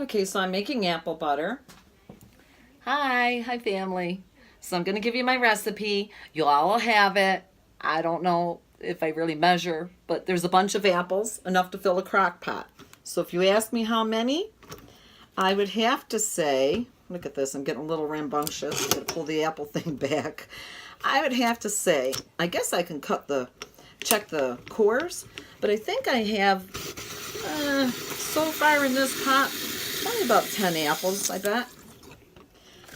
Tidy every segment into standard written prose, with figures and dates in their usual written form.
Okay, so I'm making apple butter. Hi family. So I'm going to give you my recipe. You'll all have it. I don't know if I really measure, but there's a bunch of apples, enough to fill a crock pot. So if you ask me how many, I would have to say, look at this, I'm getting a little rambunctious. I'm going to pull the apple thing back. I would have to say, I guess I can check the cores, but I think I have, so far in this pot, probably about 10 apples, I bet.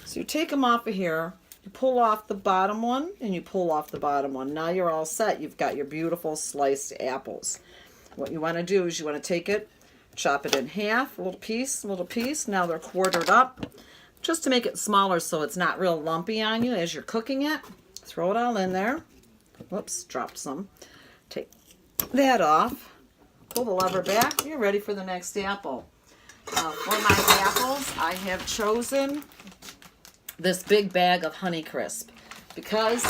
So you take them off of here, you pull off the bottom one, and you pull off the bottom one. Now you're all set. You've got your beautiful sliced apples. What you want to do is you want to take it, chop it in half, a little piece. Now they're quartered up, just to make it smaller so it's not real lumpy on you as you're cooking it. Throw it all in there. Whoops, dropped some. Take that off. Pull the lever back. You're ready for the next apple. For my apples, I have chosen this big bag of Honeycrisp because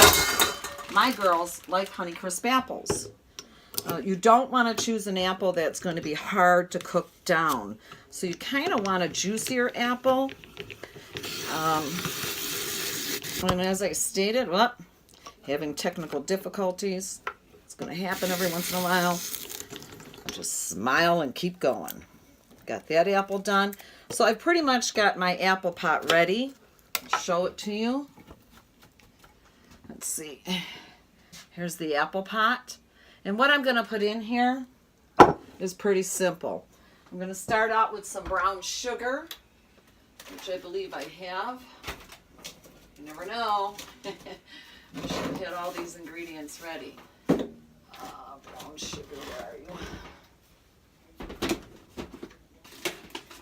my girls like Honeycrisp apples. You don't want to choose an apple that's going to be hard to cook down. So you kind of want a juicier apple. And as I stated, having technical difficulties. It's going to happen every once in a while. Just smile and keep going. Got that apple done. So I've pretty much got my apple pot ready. Show it to you. Let's see. Here's the apple pot. And what I'm going to put in here is pretty simple. I'm going to start out with some brown sugar, which I believe I have. You never know. I should have had all these ingredients ready. Brown sugar, where are you?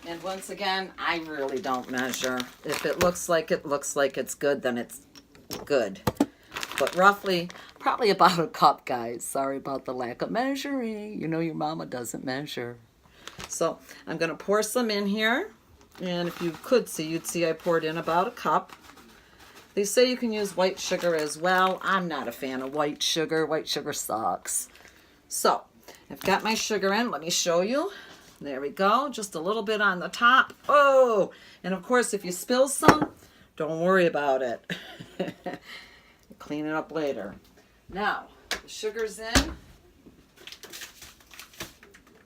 And once again, I really don't measure. If it looks like it's good, then it's good. But roughly, probably about a cup, guys. Sorry about the lack of measuring. You know your mama doesn't measure. So I'm going to pour some in here. And if you could see, you'd see I poured in about a cup. They say you can use white sugar as well. I'm not a fan of white sugar. White sugar sucks. So I've got my sugar in. Let me show you. There we go. Just a little bit on the top. Oh, and of course, if you spill some, don't worry about it. Clean it up later. Now, the sugar's in.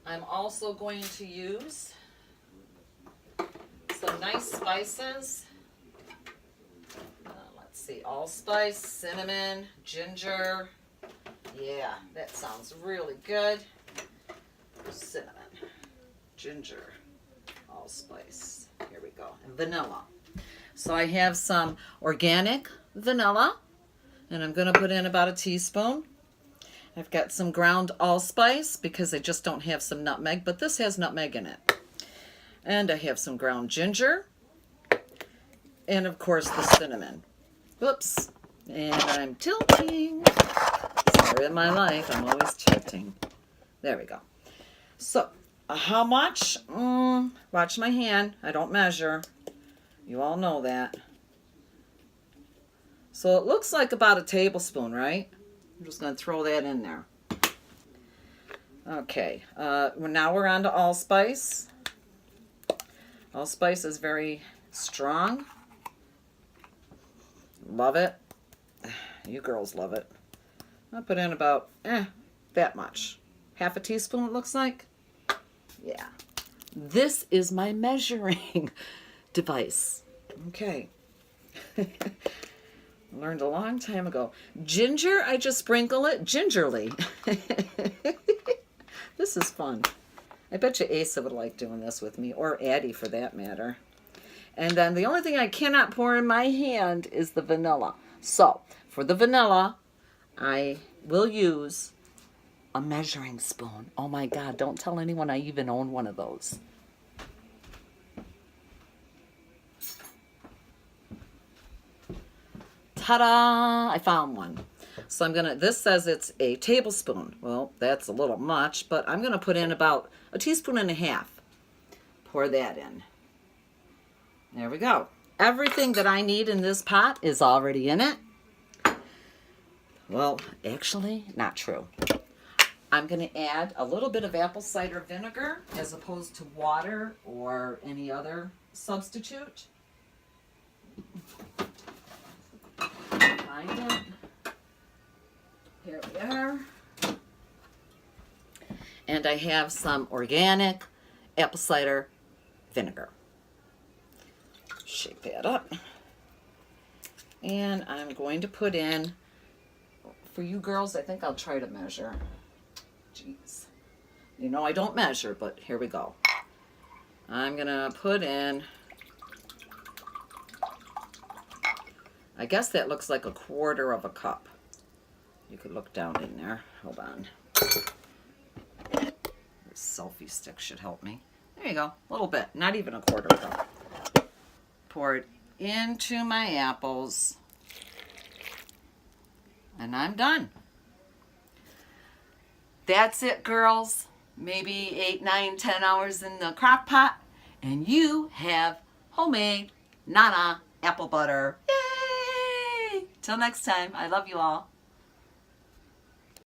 I'm also going to use some nice spices. Let's see, allspice, cinnamon, ginger. Yeah, that sounds really good. Cinnamon, ginger, allspice. Here we go. And vanilla. So I have some organic vanilla, and I'm going to put in about a teaspoon. I've got some ground allspice because I just don't have some nutmeg, but this has nutmeg in it. And I have some ground ginger, and of course the cinnamon. Whoops. And I'm tilting. Sorry in my life, I'm always tilting. There we go. So, how much? Watch my hand. I don't measure. You all know that. So it looks like about a tablespoon, right? I'm just going to throw that in there. Okay. Now we're on to allspice. Allspice is very strong. Love it. You girls love it. I'll put in about, that much. Half a teaspoon, it looks like. Yeah. This is my measuring device. Okay. Learned a long time ago. Ginger, I just sprinkle it gingerly. This is fun. I bet you Asa would like doing this with me, or Addie for that matter. And then the only thing I cannot pour in my hand is the vanilla. So, for the vanilla, I will use a measuring spoon. Oh my God, don't tell anyone I even own one of those. Ta-da! I found one. So I'm gonna, this says it's a tablespoon. Well, that's a little much, but I'm gonna put in about a teaspoon and a half. Pour that in. There we go. Everything that I need in this pot is already in it. Well, actually, not true. I'm going to add a little bit of apple cider vinegar as opposed to water or any other substitute. Find it. Here we are. And I have some organic apple cider vinegar. Shake that up. And I'm going to put in, for you girls, I think I'll try to measure. Jeez. You know I don't measure, but here we go. I'm going to put in, I guess that looks like 1/4 of a cup. You could look down in there. Hold on. This selfie stick should help me. There you go. A little bit. Not even 1/4 cup. Pour it into my apples. And I'm done. That's it, girls. Maybe 8, 9, 10 hours in the crock pot. And you have homemade Nana apple butter. Yay! Till next time. I love you all.